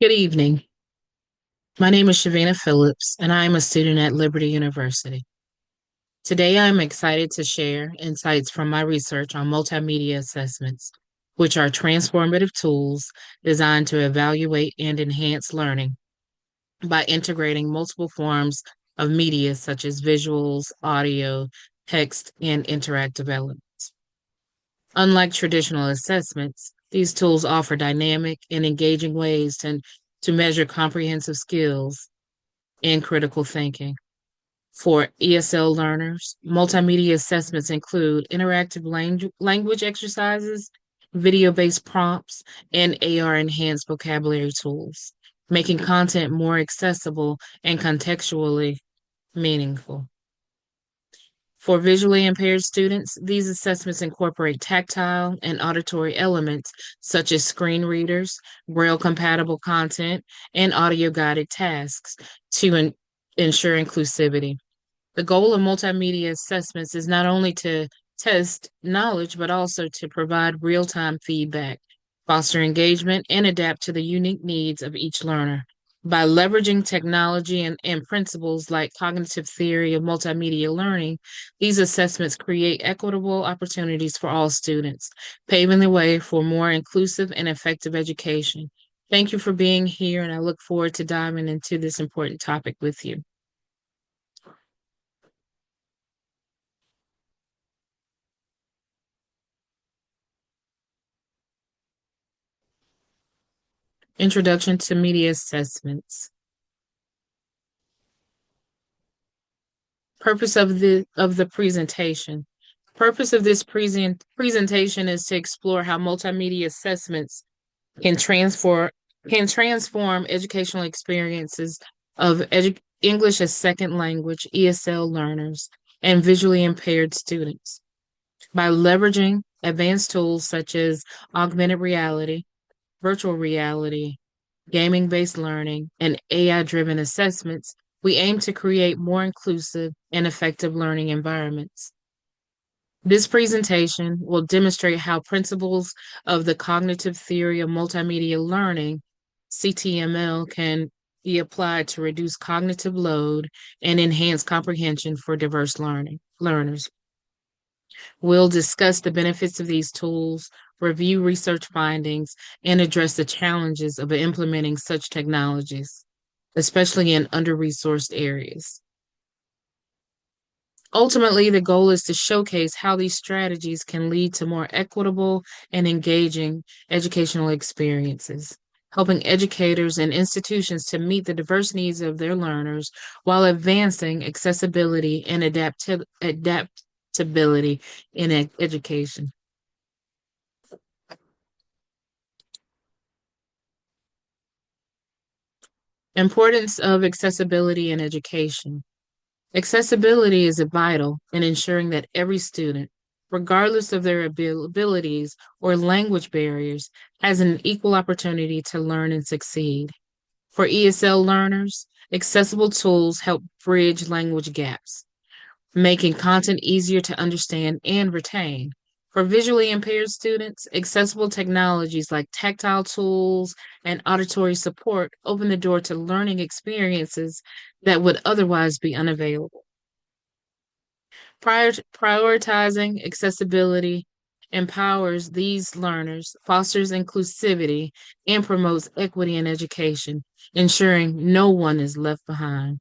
Good evening. My name is Shavina Phillips, and I am a student at Liberty University. Today, I am excited to share insights from my research on multimedia assessments, which are transformative tools designed to evaluate and enhance learning by integrating multiple forms of media such as visuals, audio, text, and interactive elements. Unlike traditional assessments, these tools offer dynamic and engaging ways to measure comprehensive skills and critical thinking. For ESL learners, multimedia assessments include interactive language exercises, video based prompts, and AR enhanced vocabulary tools, making content more accessible and contextually meaningful. For visually impaired students, these assessments incorporate tactile and auditory elements such as screen readers, braille compatible content, and audio guided tasks to ensure inclusivity. The goal of multimedia assessments is not only to test knowledge, but also to provide real time feedback, foster engagement, and adapt to the unique needs of each learner. By leveraging technology and principles like cognitive theory of multimedia learning, these assessments create equitable opportunities for all students, paving the way for more inclusive and effective education. Thank you for being here, and I look forward to diving into this important topic with you. Introduction to Media Assessments. Purpose of the presentation. Purpose of this presentation is to explore how multimedia assessments can transform educational experiences of English as second language ESL learners and visually impaired students. By leveraging advanced tools such as augmented reality, virtual reality, gaming based learning, and AI driven assessments, we aim to create more inclusive and effective learning environments. This presentation will demonstrate how principles of the cognitive theory of multimedia learning, CTML, can be applied to reduce cognitive load and enhance comprehension for diverse learners. We'll discuss the benefits of these tools, review research findings, and address the challenges of implementing such technologies, especially in under-resourced areas. Ultimately, the goal is to showcase how these strategies can lead to more equitable and engaging educational experiences, helping educators and institutions to meet the diverse needs of their learners while advancing accessibility and adaptability in education. Importance of accessibility in education. Accessibility is vital in ensuring that every student, regardless of their abilities or language barriers, has an equal opportunity to learn and succeed. For ESL learners, accessible tools help bridge language gaps, making content easier to understand and retain. For visually impaired students, accessible technologies like tactile tools and auditory support open the door to learning experiences that would otherwise be unavailable. Prioritizing accessibility empowers these learners, fosters inclusivity, and promotes equity in education, ensuring no one is left behind.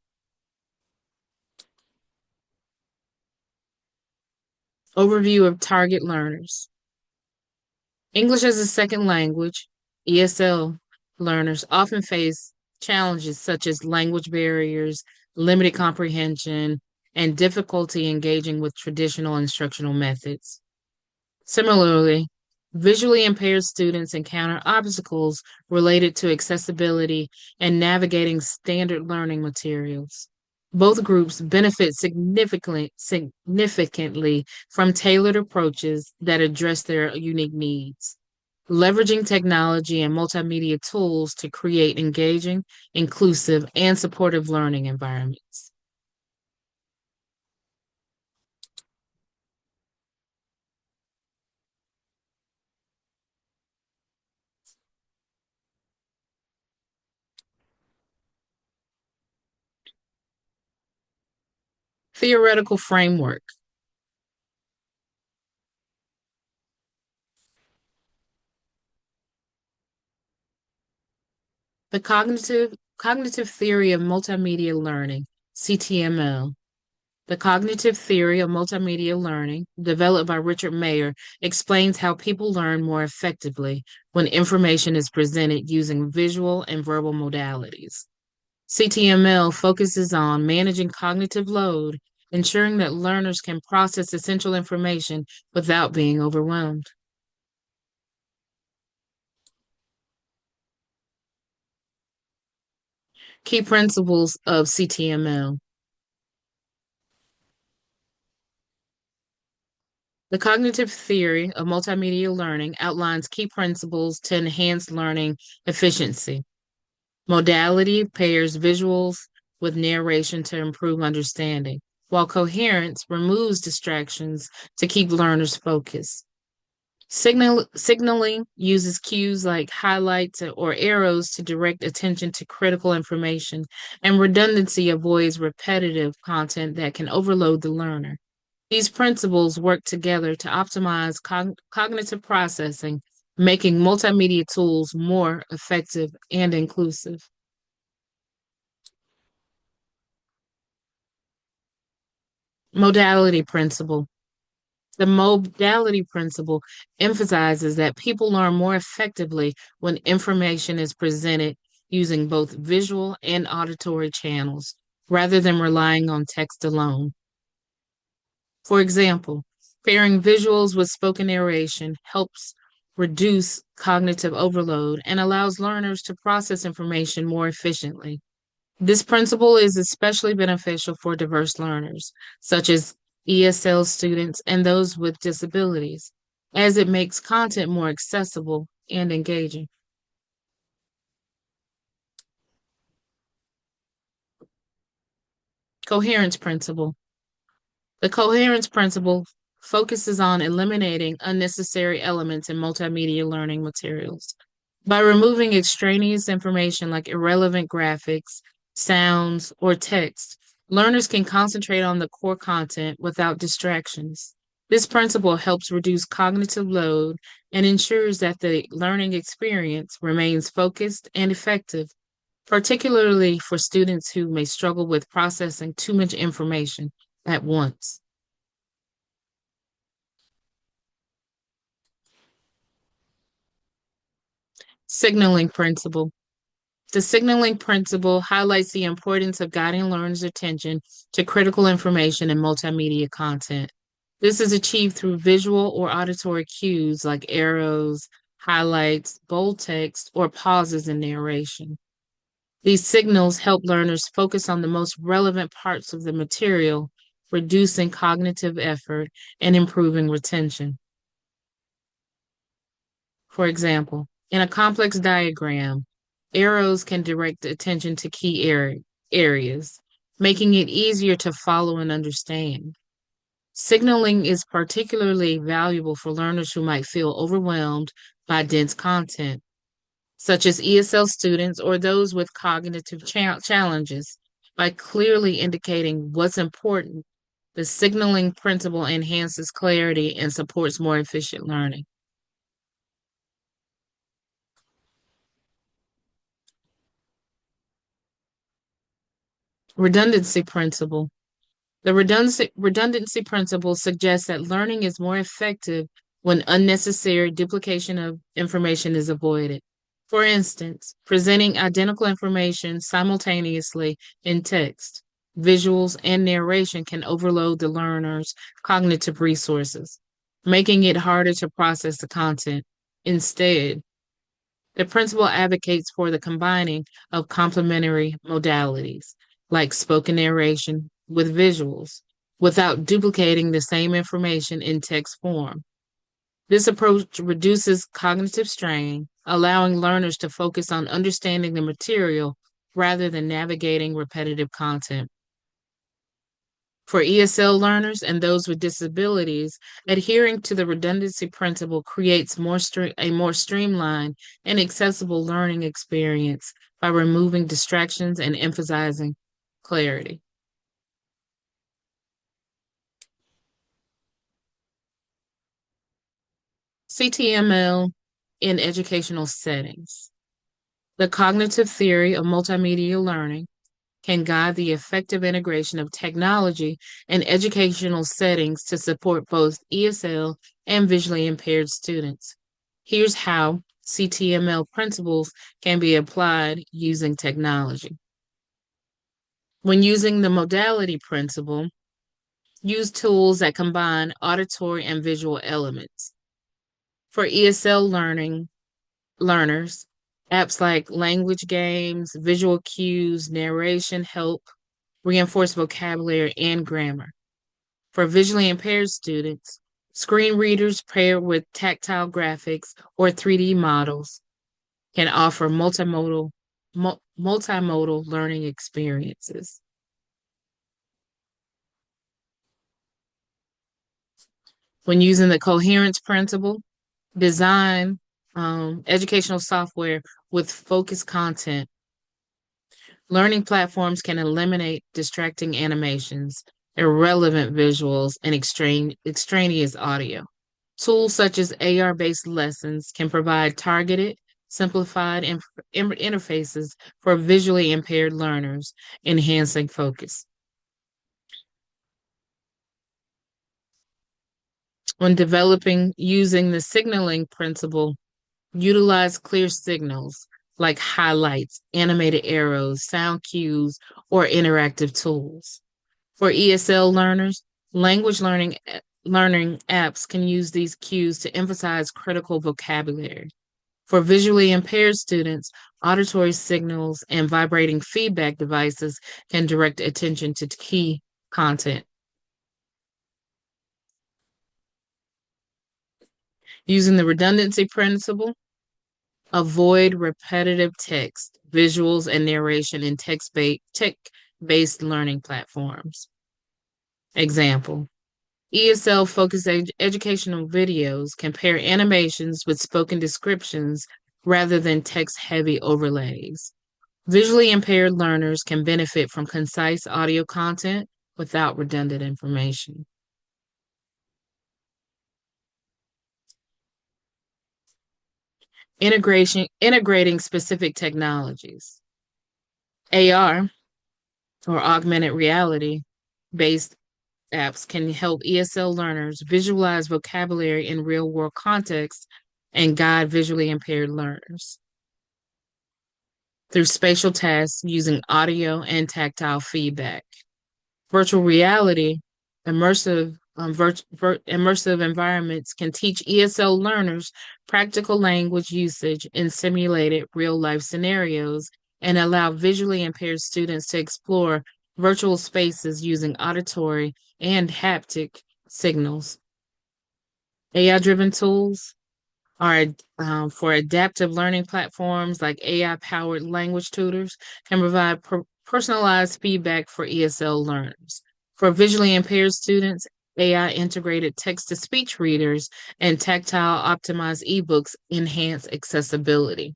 Overview of target learners. English as a second language, ESL learners often face challenges such as language barriers, limited comprehension, and difficulty engaging with traditional instructional methods. Similarly, visually impaired students encounter obstacles related to accessibility and navigating standard learning materials. Both groups benefit significantly from tailored approaches that address their unique needs, leveraging technology and multimedia tools to create engaging, inclusive, and supportive learning environments. Theoretical framework. The cognitive theory of multimedia learning, CTML. The cognitive theory of multimedia learning, developed by Richard Mayer, explains how people learn more effectively when information is presented using visual and verbal modalities. CTML focuses on managing cognitive load, ensuring that learners can process essential information without being overwhelmed. Key principles of CTML. The cognitive theory of multimedia learning outlines key principles to enhance learning efficiency. Modality pairs visuals with narration to improve understanding, while coherence removes distractions to keep learners focused. Signaling uses cues like highlights or arrows to direct attention to critical information, and redundancy avoids repetitive content that can overload the learner. These principles work together to optimize cognitive processing, making multimedia tools more effective and inclusive. Modality principle. The modality principle emphasizes that people learn more effectively when information is presented using both visual and auditory channels, rather than relying on text alone. For example, pairing visuals with spoken narration helps reduce cognitive overload and allows learners to process information more efficiently. This principle is especially beneficial for diverse learners, such as ESL students and those with disabilities, as it makes content more accessible and engaging. Coherence principle. The coherence principle focuses on eliminating unnecessary elements in multimedia learning materials. By removing extraneous information like irrelevant graphics, sounds, or text, learners can concentrate on the core content without distractions. This principle helps reduce cognitive load and ensures that the learning experience remains focused and effective, particularly for students who may struggle with processing too much information at once. Signaling principle. The signaling principle highlights the importance of guiding learners' attention to critical information and multimedia content. This is achieved through visual or auditory cues like arrows, highlights, bold text, or pauses in narration. These signals help learners focus on the most relevant parts of the material, reducing cognitive effort and improving retention. For example, in a complex diagram, arrows can direct attention to key areas, making it easier to follow and understand. Signaling is particularly valuable for learners who might feel overwhelmed by dense content, such as ESL students or those with cognitive challenges. By clearly indicating what's important, the signaling principle enhances clarity and supports more efficient learning. Redundancy principle. The redundancy principle suggests that learning is more effective when unnecessary duplication of information is avoided. For instance, presenting identical information simultaneously in text, visuals, and narration can overload the learner's cognitive resources, making it harder to process the content. Instead, the principle advocates for the combining of complementary modalities, like spoken narration with visuals, without duplicating the same information in text form. This approach reduces cognitive strain, allowing learners to focus on understanding the material rather than navigating repetitive content. For ESL learners and those with disabilities, adhering to the redundancy principle creates a more streamlined and accessible learning experience by removing distractions and emphasizing clarity. CTML in educational settings. The cognitive theory of multimedia learning can guide the effective integration of technology in educational settings to support both ESL and visually impaired students. Here's how CTML principles can be applied using technology. When using the modality principle, use tools that combine auditory and visual elements. For ESL learners, apps like language games, visual cues, narration help reinforce vocabulary and grammar. For visually impaired students, screen readers paired with tactile graphics or 3D models can offer multimodal learning experiences. When using the coherence principle, design educational software with focused content. Learning platforms can eliminate distracting animations, irrelevant visuals, and extraneous audio. Tools such as AR-based lessons can provide targeted, simplified interfaces for visually impaired learners, enhancing focus. When developing using the signaling principle, utilize clear signals like highlights, animated arrows, sound cues, or interactive tools. For ESL learners, language learning apps can use these cues to emphasize critical vocabulary. For visually impaired students, auditory signals and vibrating feedback devices can direct attention to key content. Using the redundancy principle, avoid repetitive text, visuals, and narration in tech-based learning platforms. Example, ESL-focused educational videos can pair animations with spoken descriptions rather than text-heavy overlays. Visually impaired learners can benefit from concise audio content without redundant information. Integrating specific technologies. AR, or augmented reality based apps, can help ESL learners visualize vocabulary in real world context and guide visually impaired learners. Through spatial tasks using audio and tactile feedback. Virtual reality, immersive environments can teach ESL learners practical language usage in simulated real-life scenarios and allow visually impaired students to explore virtual spaces using auditory and haptic signals. AI-driven tools are for adaptive learning platforms like AI-powered language tutors can provide personalized feedback for ESL learners. For visually impaired students, AI-integrated text-to-speech readers and tactile optimized ebooks enhance accessibility.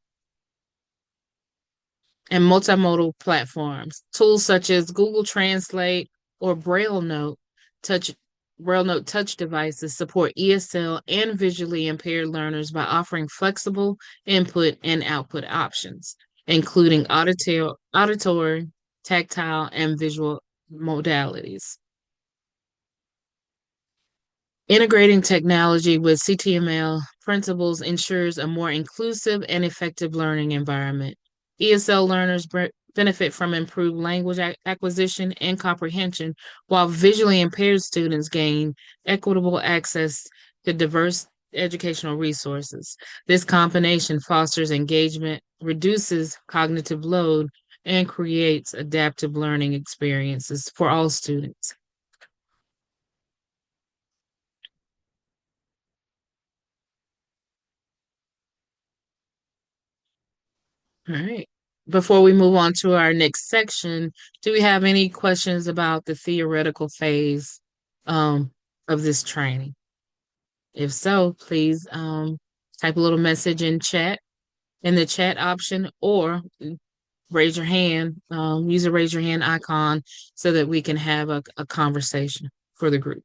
And multimodal platforms, tools such as Google Translate or Braille Note touch devices support ESL and visually impaired learners by offering flexible input and output options, including auditory, tactile, and visual modalities. Integrating technology with CTML principles ensures a more inclusive and effective learning environment. ESL learners benefit from improved language acquisition and comprehension, while visually impaired students gain equitable access to diverse educational resources. This combination fosters engagement, reduces cognitive load, and creates adaptive learning experiences for all students. All right. Before we move on to our next section, do we have any questions about the theoretical phase of this training? If so, please type a little message in the chat option, or raise your hand, use the raise your hand icon so that we can have a conversation for the group.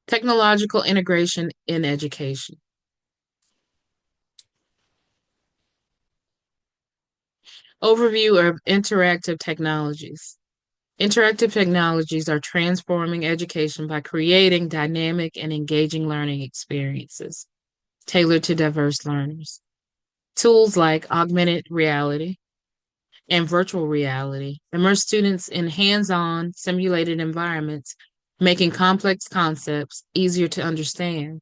Technological integration in education. Overview of interactive technologies. Interactive technologies are transforming education by creating dynamic and engaging learning experiences tailored to diverse learners. Tools like augmented reality and virtual reality immerse students in hands-on simulated environments, making complex concepts easier to understand.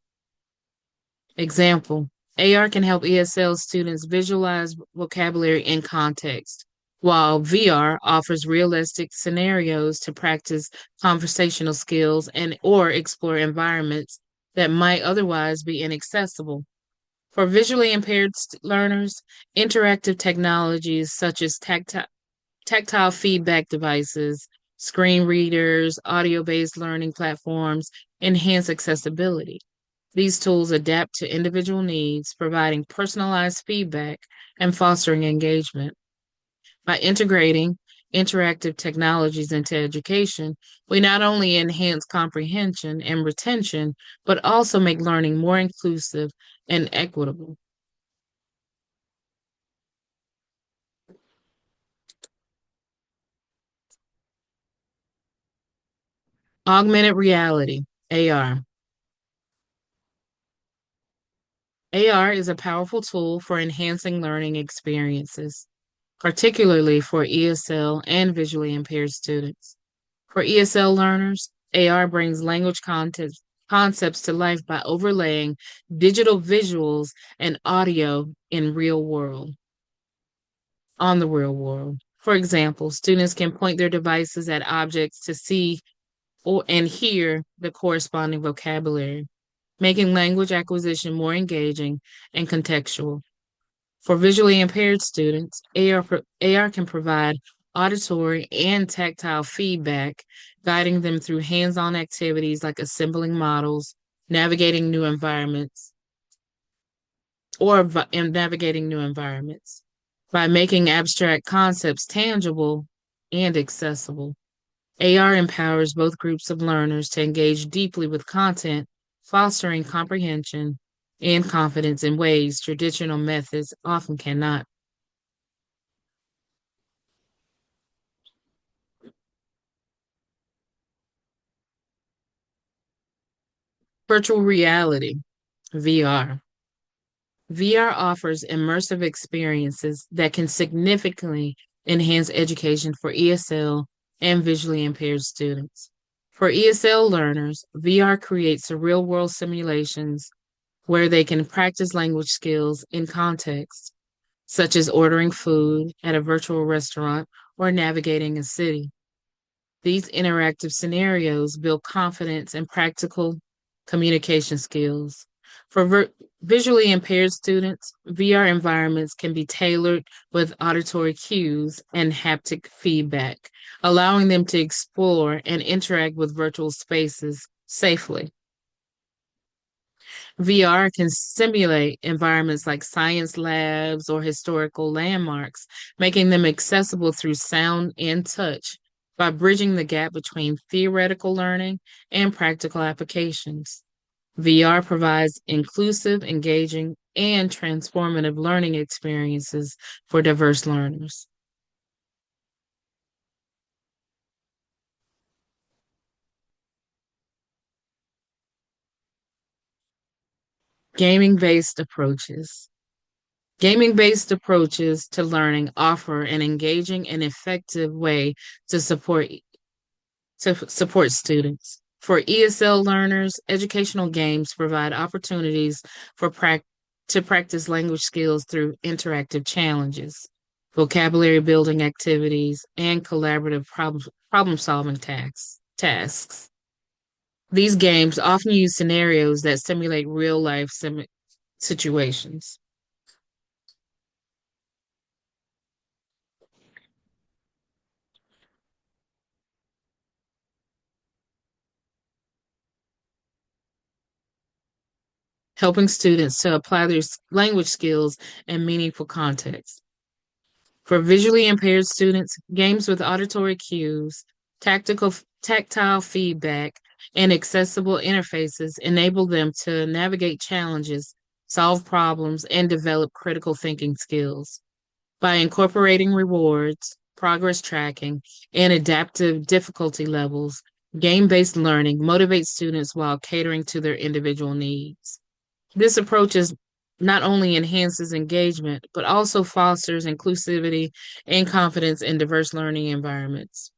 Example, AR can help ESL students visualize vocabulary in context, while VR offers realistic scenarios to practice conversational skills and or explore environments that might otherwise be inaccessible. For visually impaired learners, interactive technologies such as tactile feedback devices, screen readers, audio-based learning platforms enhance accessibility. These tools adapt to individual needs, providing personalized feedback and fostering engagement. By integrating interactive technologies into education, we not only enhance comprehension and retention, but also make learning more inclusive and equitable. Augmented reality, AR. AR is a powerful tool for enhancing learning experiences, particularly for ESL and visually impaired students. For ESL learners, AR brings concepts to life by overlaying digital visuals and audio on the real world. For example, students can point their devices at objects to see or and hear the corresponding vocabulary, making language acquisition more engaging and contextual. For visually impaired students, AR can provide auditory and tactile feedback, guiding them through hands-on activities like assembling models, navigating new environments, and navigating new environments. By making abstract concepts tangible and accessible, AR empowers both groups of learners to engage deeply with content, fostering comprehension and confidence in ways traditional methods often cannot. Virtual reality, VR. VR offers immersive experiences that can significantly enhance education for ESL and visually impaired students. For ESL learners, VR creates real world simulations where they can practice language skills in context, such as ordering food at a virtual restaurant or navigating a city. These interactive scenarios build confidence and practical communication skills. For visually impaired students, VR environments can be tailored with auditory cues and haptic feedback, allowing them to explore and interact with virtual spaces safely. VR can simulate environments like science labs or historical landmarks, making them accessible through sound and touch by bridging the gap between theoretical learning and practical applications. VR provides inclusive, engaging, and transformative learning experiences for diverse learners. Gaming-based approaches. Gaming-based approaches to learning offer an engaging and effective way to support students. For ESL learners, educational games provide opportunities to practice language skills through interactive challenges, vocabulary building activities, and collaborative problem solving tasks. These games often use scenarios that simulate real life situations. Helping students to apply their language skills in meaningful contexts. For visually impaired students, games with auditory cues, tactile feedback, and accessible interfaces enable them to navigate challenges, solve problems, and develop critical thinking skills. By incorporating rewards, progress tracking, and adaptive difficulty levels, game-based learning motivates students while catering to their individual needs. This approach is not only enhances engagement, but also fosters inclusivity and confidence in diverse learning environments.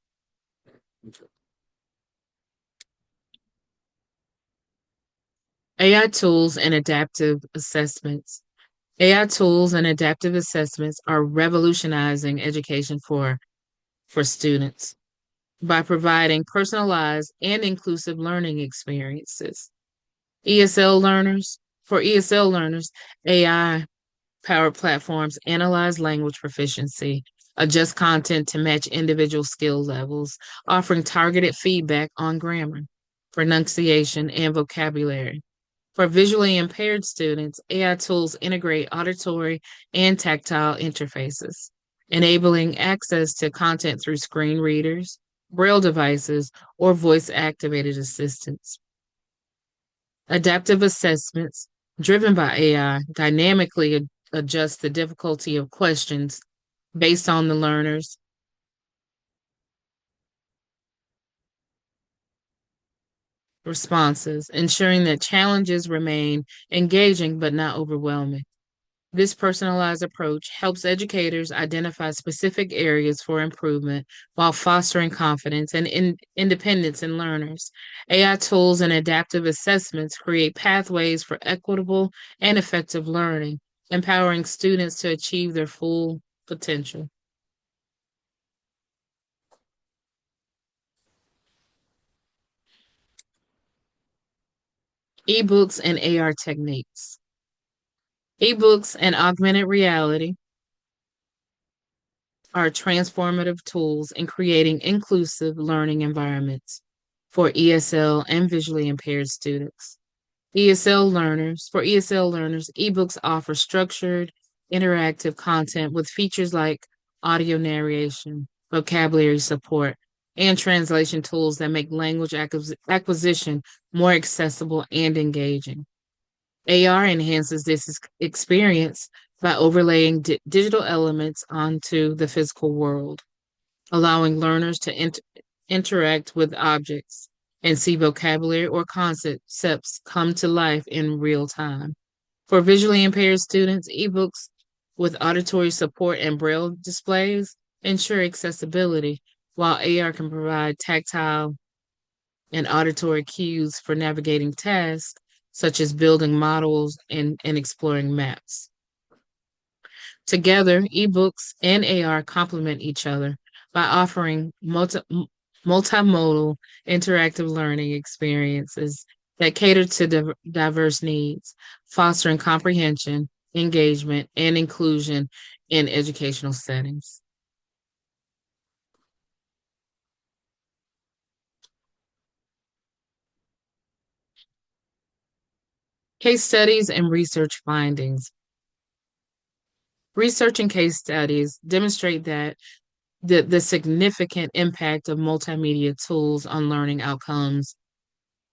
AI tools and adaptive assessments. AI tools and adaptive assessments are revolutionizing education for students by providing personalized and inclusive learning experiences. ESL learners, AI powered platforms analyze language proficiency, adjust content to match individual skill levels, offering targeted feedback on grammar, pronunciation, and vocabulary. For visually impaired students, AI tools integrate auditory and tactile interfaces, enabling access to content through screen readers, braille devices, or voice activated assistants. Adaptive assessments, driven by AI, dynamically adjust the difficulty of questions based on the learner's responses, ensuring that challenges remain engaging but not overwhelming. This personalized approach helps educators identify specific areas for improvement while fostering confidence and independence in learners. AI tools and adaptive assessments create pathways for equitable and effective learning, empowering students to achieve their full potential. Ebooks and AR techniques. Ebooks and augmented reality are transformative tools in creating inclusive learning environments for ESL and visually impaired students. For ESL learners, ebooks offer structured, interactive content with features like audio narration, vocabulary support, and translation tools that make language acquisition more accessible and engaging. AR enhances this experience by overlaying digital elements onto the physical world, allowing learners to interact with objects and see vocabulary or concepts come to life in real time. For visually impaired students, ebooks with auditory support and braille displays ensure accessibility, while AR can provide tactile and auditory cues for navigating tasks such as building models and exploring maps. Together, ebooks and AR complement each other by offering multimodal interactive learning experiences that cater to diverse needs, fostering comprehension, engagement, and inclusion in educational settings. Case studies and research findings. Research and case studies demonstrate that the significant impact of multimedia tools on learning outcomes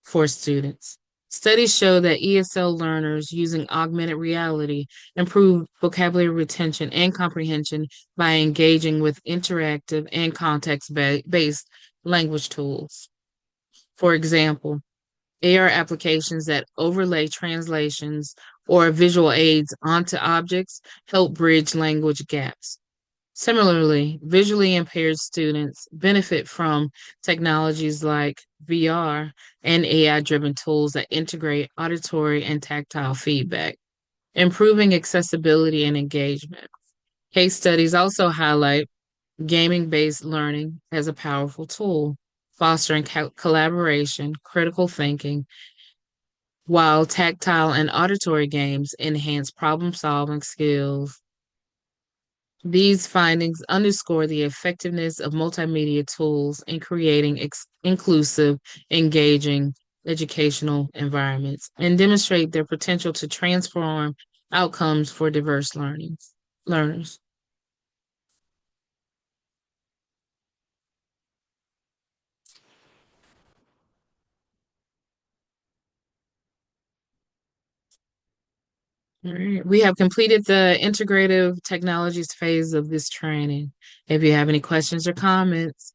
for students. Studies show that ESL learners using augmented reality improve vocabulary retention and comprehension by engaging with interactive and context-based language tools. For example, AR applications that overlay translations or visual aids onto objects help bridge language gaps. Similarly, visually impaired students benefit from technologies like VR and AI-driven tools that integrate auditory and tactile feedback, improving accessibility and engagement. Case studies also highlight gaming-based learning as a powerful tool, fostering collaboration, critical thinking, while tactile and auditory games enhance problem-solving skills. These findings underscore the effectiveness of multimedia tools in creating inclusive, engaging educational environments and demonstrate their potential to transform outcomes for diverse learners. All right. We have completed the integrative technologies phase of this training. If you have any questions or comments,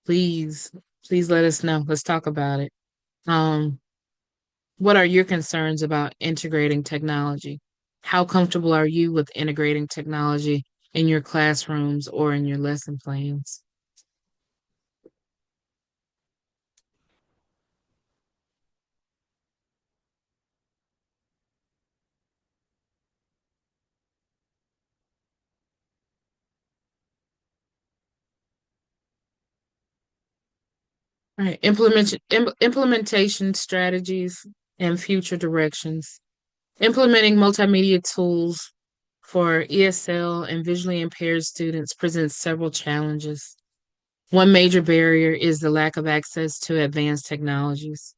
please, please let us know. Let's talk about it. Um, what are your concerns about integrating technology? How comfortable are you with integrating technology in your classrooms or in your lesson plans? All right. Implementation strategies and future directions. Implementing multimedia tools for ESL and visually impaired students presents several challenges. One major barrier is the lack of access to advanced technologies,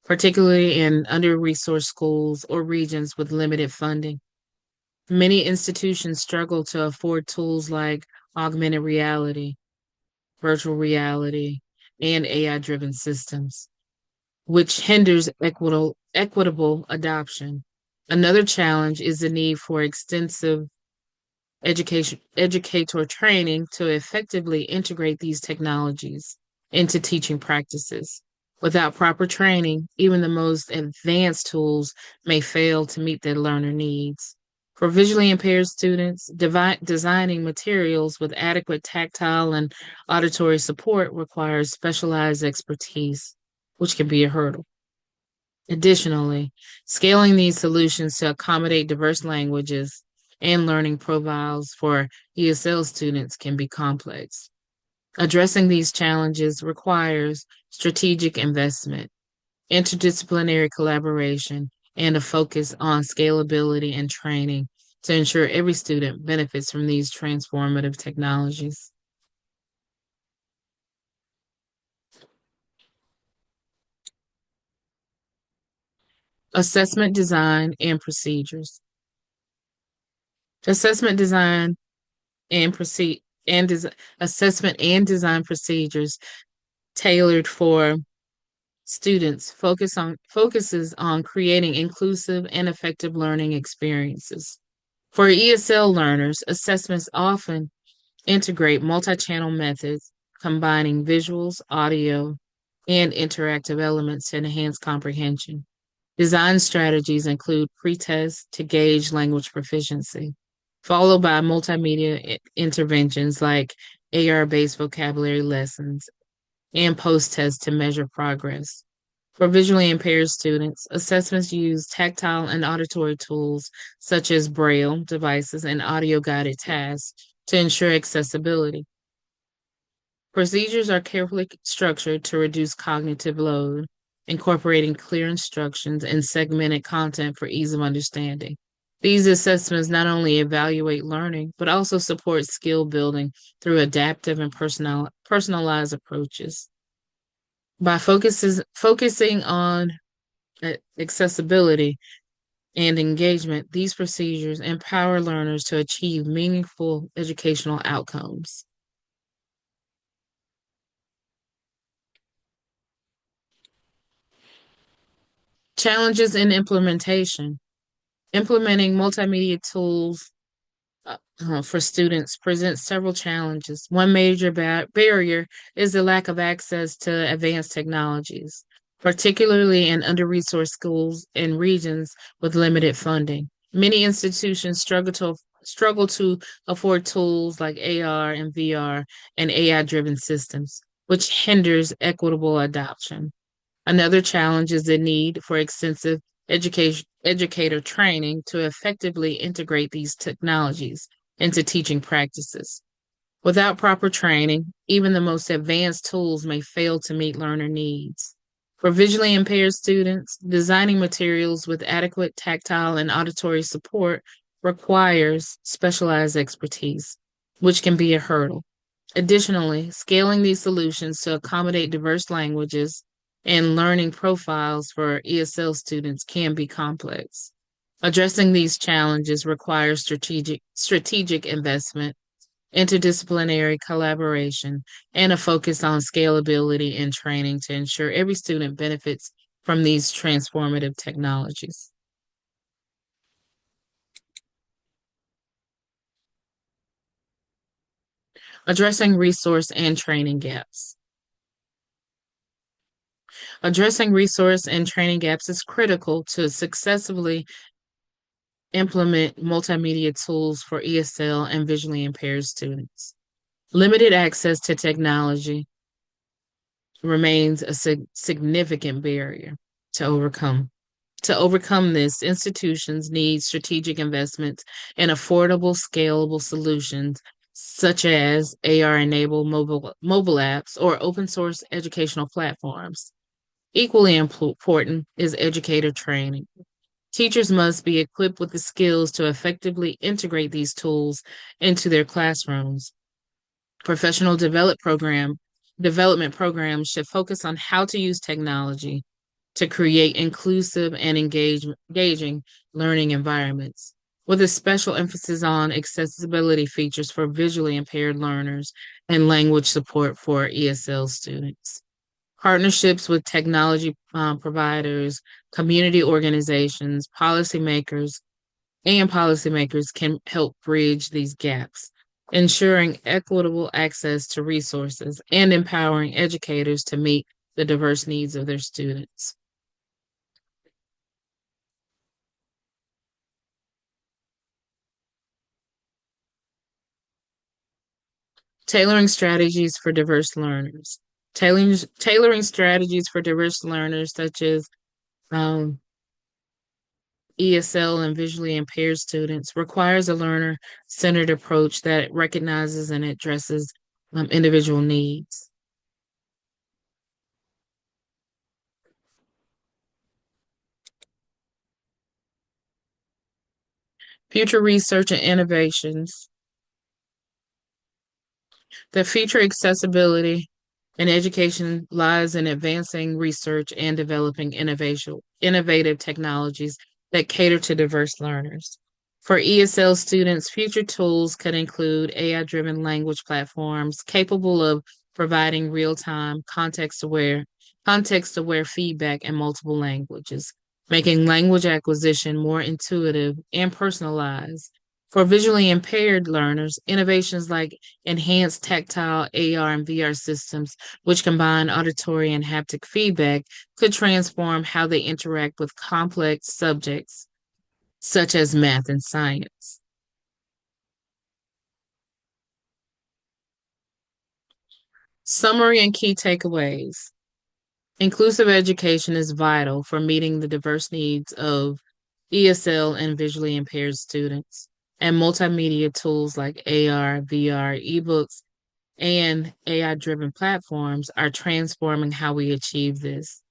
particularly in under-resourced schools or regions with limited funding. Many institutions struggle to afford tools like augmented reality, virtual reality, and AI-driven systems, which hinders equitable adoption. Another challenge is the need for extensive educator training to effectively integrate these technologies into teaching practices. Without proper training, even the most advanced tools may fail to meet their learner needs. For visually impaired students, designing materials with adequate tactile and auditory support requires specialized expertise, which can be a hurdle. Additionally, scaling these solutions to accommodate diverse languages and learning profiles for ESL students can be complex. Addressing these challenges requires strategic investment, interdisciplinary collaboration, and a focus on scalability and training to ensure every student benefits from these transformative technologies. Assessment design and procedures. Assessment design and proceed and assessment and design procedures tailored for students focuses on creating inclusive and effective learning experiences. For ESL learners, assessments often integrate multi-channel methods combining visuals, audio, and interactive elements to enhance comprehension. Design strategies include pre-tests to gauge language proficiency, followed by multimedia interventions like AR-based vocabulary lessons and post-tests to measure progress. For visually impaired students, assessments use tactile and auditory tools such as braille devices and audio-guided tasks to ensure accessibility. Procedures are carefully structured to reduce cognitive load, incorporating clear instructions and segmented content for ease of understanding. These assessments not only evaluate learning, but also support skill building through adaptive and personalized approaches. By focusing on accessibility and engagement, these procedures empower learners to achieve meaningful educational outcomes. Challenges in implementation. Implementing multimedia tools for students presents several challenges. One major barrier is the lack of access to advanced technologies, particularly in under-resourced schools and regions with limited funding. Many institutions struggle to afford tools like AR and VR and AI-driven systems, which hinders equitable adoption. Another challenge is the need for extensive educator training to effectively integrate these technologies into teaching practices. Without proper training, even the most advanced tools may fail to meet learner needs. For visually impaired students, designing materials with adequate tactile and auditory support requires specialized expertise, which can be a hurdle. Additionally, scaling these solutions to accommodate diverse languages and learning profiles for ESL students can be complex. Addressing these challenges requires strategic investment, interdisciplinary collaboration, and a focus on scalability and training to ensure every student benefits from these transformative technologies. Addressing resource and training gaps. Addressing resource and training gaps is critical to successfully implement multimedia tools for ESL and visually impaired students. Limited access to technology remains a significant barrier to overcome. To overcome this, institutions need strategic investments in affordable, scalable solutions such as AR-enabled mobile apps or open source educational platforms. Equally important is educator training. Teachers must be equipped with the skills to effectively integrate these tools into their classrooms. Professional development programs should focus on how to use technology to create inclusive and engaging learning environments, with a special emphasis on accessibility features for visually impaired learners and language support for ESL students. Partnerships with technology providers, community organizations, policymakers can help bridge these gaps, ensuring equitable access to resources and empowering educators to meet the diverse needs of their students. Tailoring strategies for diverse learners. Tailoring strategies for diverse learners, such as um, ESL and visually impaired students, requires a learner centered approach that recognizes and addresses individual needs. Future research and innovations. The future accessibility in education lies in advancing research and developing innovative technologies that cater to diverse learners. For ESL students, future tools could include AI-driven language platforms capable of providing real-time, context-aware feedback in multiple languages, making language acquisition more intuitive and personalized. For visually impaired learners, innovations like enhanced tactile AR and VR systems, which combine auditory and haptic feedback, could transform how they interact with complex subjects such as math and science. Summary and key takeaways. Inclusive education is vital for meeting the diverse needs of ESL and visually impaired students, and multimedia tools like AR, VR, ebooks, and AI-driven platforms are transforming how we achieve this.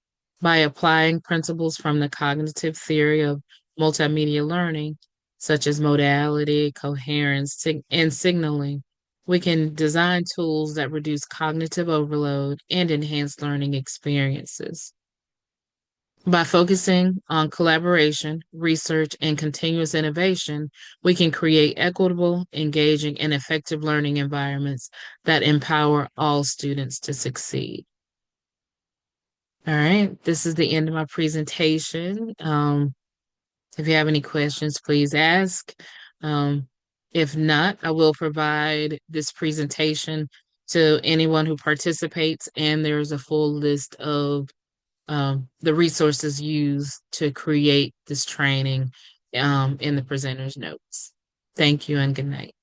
By applying principles from the cognitive theory of multimedia learning, such as modality, coherence, and signaling, we can design tools that reduce cognitive overload and enhance learning experiences. By focusing on collaboration, research, and continuous innovation, we can create equitable, engaging, and effective learning environments that empower all students to succeed. All right, this is the end of my presentation. If you have any questions, please ask. Um, if not, I will provide this presentation to anyone who participates, and there's a full list of the resources used to create this training in the presenter's notes. Thank you and good night.